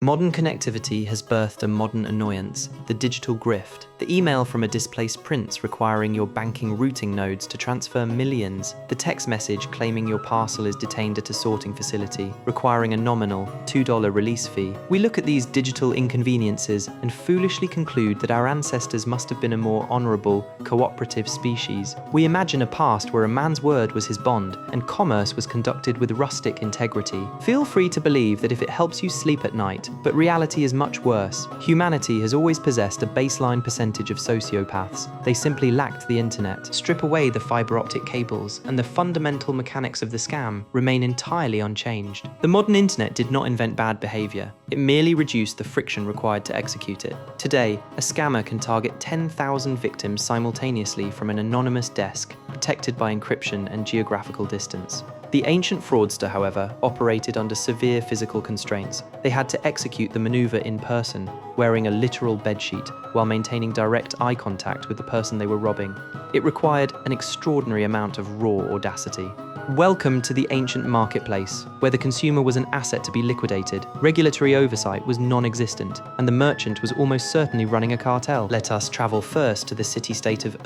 Modern connectivity has birthed a modern annoyance, the digital grift. The email from a displaced prince requiring your banking routing nodes to transfer millions. The text message claiming your parcel is detained at a sorting facility, requiring a nominal $2 release fee. We look at these digital inconveniences and foolishly conclude that our ancestors must have been a more honorable, cooperative species. We imagine a past where a man's word was his bond and commerce was conducted with rustic integrity. Feel free to believe that if it helps you sleep at night, but reality is much worse. Humanity has always possessed a baseline percentage of sociopaths. They simply lacked the internet. Strip away the fiber optic cables, and the fundamental mechanics of the scam remain entirely unchanged. The modern internet did not invent bad behavior. It merely reduced the friction required to execute it. Today, a scammer can target 10,000 victims simultaneously from an anonymous desk, protected by encryption and geographical distance. The ancient fraudster, however, operated under severe physical constraints. They had to execute the maneuver in person, wearing a literal bedsheet, while maintaining direct eye contact with the person they were robbing. It required an extraordinary amount of raw audacity. Welcome to the ancient marketplace, where the consumer was an asset to be liquidated. Regulatory oversight was non-existent, and the merchant was almost certainly running a cartel. Let us travel first to the city-state of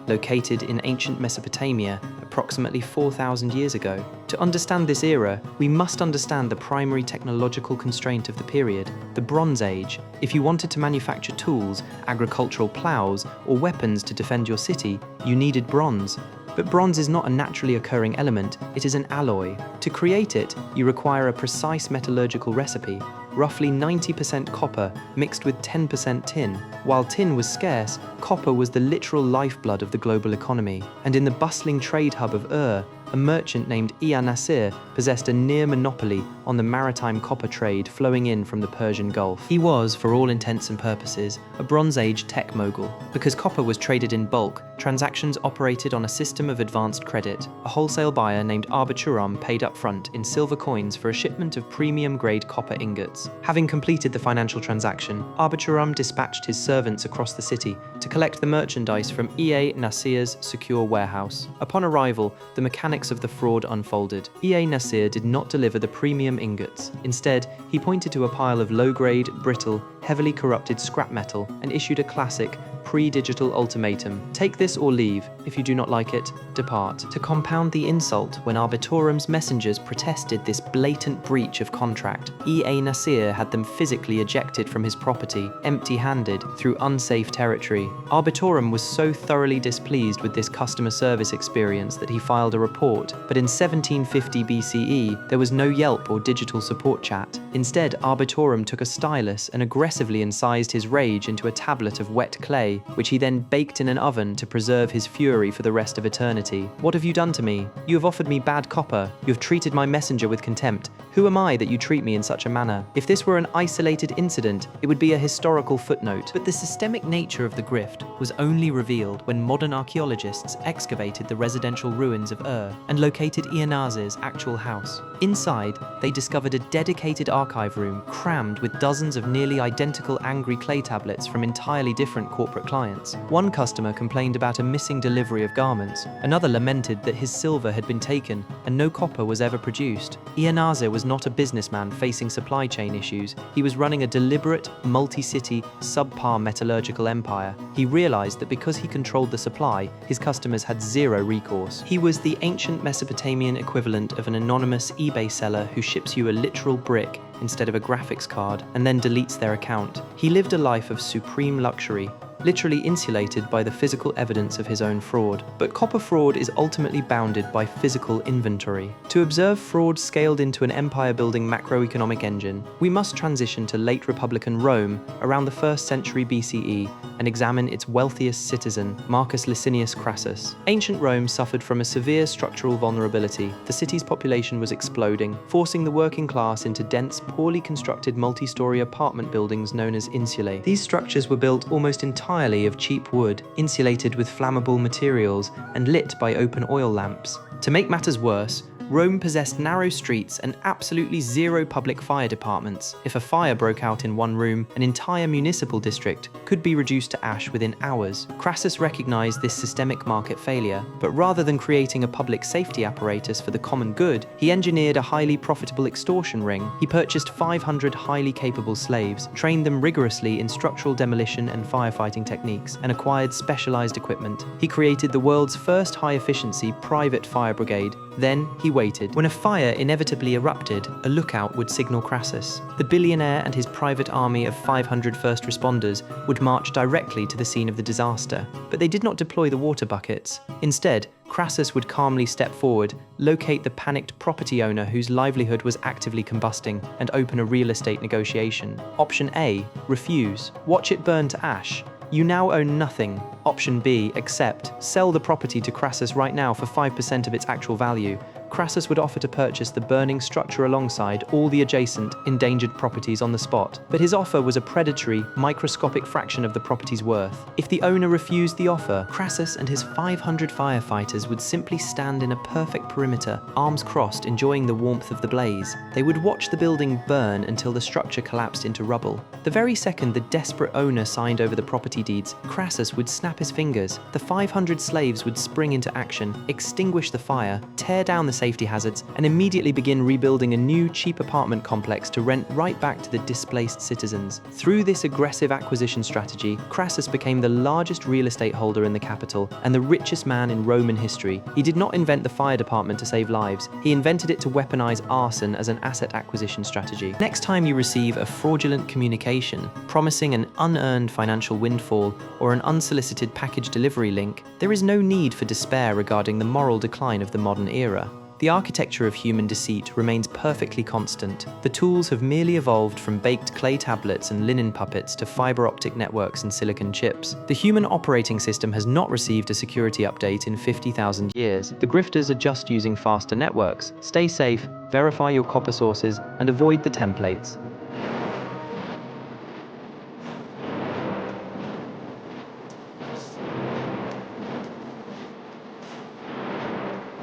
located in ancient Mesopotamia approximately 4,000 years ago. To understand this era, we must understand the primary technological constraint of the period, the Bronze Age. If you wanted to manufacture tools, agricultural plows, or weapons to defend your city, you needed bronze. But bronze is not a naturally occurring element, it is an alloy. To create it, you require a precise metallurgical recipe, roughly 90% copper mixed with 10% tin. While tin was scarce, copper was the literal lifeblood of the global economy. And in the bustling trade hub of a merchant named Nasir possessed a near monopoly on the maritime copper trade flowing in from the Persian Gulf. He was, for all intents and purposes, a Bronze Age tech mogul. Because copper was traded in bulk, transactions operated on a system of advanced credit. A wholesale buyer named Arbitrum paid up front in silver coins for a shipment of premium-grade copper ingots. Having completed the financial transaction, Arbitrum dispatched his servants across the city to collect the merchandise from Nasir's secure warehouse. Upon arrival, the mechanics of the fraud unfolded. Nasir did not deliver the premium ingots. Instead, he pointed to a pile of low-grade, brittle, heavily corrupted scrap metal and issued a classic, pre-digital ultimatum. Take this or leave. If you do not like it, depart. To compound the insult, when Arbitrum's messengers protested this blatant breach of contract, Nasir had them physically ejected from his property, empty-handed, through unsafe territory. Arbitrum was so thoroughly displeased with this customer service experience that he filed a report, but in 1750 BCE, there was no Yelp or digital support chat. Instead, Arbitrum took a stylus and aggressively incised his rage into a tablet of wet clay, which he then baked in an oven to preserve his fury for the rest of eternity. What have you done to me? You have offered me bad copper. You have treated my messenger with contempt. Who am I that you treat me in such a manner? If this were an isolated incident, it would be a historical footnote. But the systemic nature of the grift was only revealed when modern archaeologists excavated the residential ruins of and located Nasir's actual house. Inside, they discovered a dedicated archive room crammed with dozens of nearly identical angry clay tablets from entirely different corporate clients. One customer complained about a missing delivery of garments. Another lamented that his silver had been taken and no copper was ever produced. Nasir was not a businessman facing supply chain issues. He was running a deliberate, multi-city, subpar metallurgical empire. He realized that because he controlled the supply, his customers had zero recourse. He was the ancient Mesopotamian equivalent of an anonymous eBay seller who ships you a literal brick instead of a graphics card and then deletes their account. He lived a life of supreme luxury, literally insulated by the physical evidence of his own fraud. But copper fraud is ultimately bounded by physical inventory. To observe fraud scaled into an empire-building macroeconomic engine, we must transition to late Republican Rome around the 1st century BCE and examine its wealthiest citizen, Marcus Licinius Crassus. Ancient Rome suffered from a severe structural vulnerability. The city's population was exploding, forcing the working class into dense, poorly constructed multi-story apartment buildings known as insulae. These structures were built almost entirely of cheap wood, insulated with flammable materials, and lit by open oil lamps. To make matters worse, Rome possessed narrow streets and absolutely zero public fire departments. If a fire broke out in one room, an entire municipal district could be reduced to ash within hours. Crassus recognized this systemic market failure, but rather than creating a public safety apparatus for the common good, he engineered a highly profitable extortion ring. He purchased 500 highly capable slaves, trained them rigorously in structural demolition and firefighting techniques, and acquired specialized equipment. He created the world's first high-efficiency private fire brigade. Then he waited. When a fire inevitably erupted, a lookout would signal Crassus. The billionaire and his private army of 500 first responders would march directly to the scene of the disaster, but they did not deploy the water buckets. Instead, Crassus would calmly step forward, locate the panicked property owner whose livelihood was actively combusting, and open a real estate negotiation. Option A, refuse. Watch it burn to ash. You now own nothing. Option B, accept. Sell the property to Crassus right now for 5% of its actual value. Crassus would offer to purchase the burning structure alongside all the adjacent, endangered properties on the spot. But his offer was a predatory, microscopic fraction of the property's worth. If the owner refused the offer, Crassus and his 500 firefighters would simply stand in a perfect perimeter, arms crossed, enjoying the warmth of the blaze. They would watch the building burn until the structure collapsed into rubble. The very second the desperate owner signed over the property deeds, Crassus would snap his fingers. The 500 slaves would spring into action, extinguish the fire, tear down the safety hazards, and immediately begin rebuilding a new, cheap apartment complex to rent right back to the displaced citizens. Through this aggressive acquisition strategy, Crassus became the largest real estate holder in the capital and the richest man in Roman history. He did not invent the fire department to save lives. He invented it to weaponize arson as an asset acquisition strategy. Next time you receive a fraudulent communication promising an unearned financial windfall or an unsolicited package delivery link, there is no need for despair regarding the moral decline of the modern era. The architecture of human deceit remains perfectly constant. The tools have merely evolved from baked clay tablets and linen puppets to fiber optic networks and silicon chips. The human operating system has not received a security update in 50,000 years. The grifters are just using faster networks. Stay safe, verify your copper sources, and avoid the templates.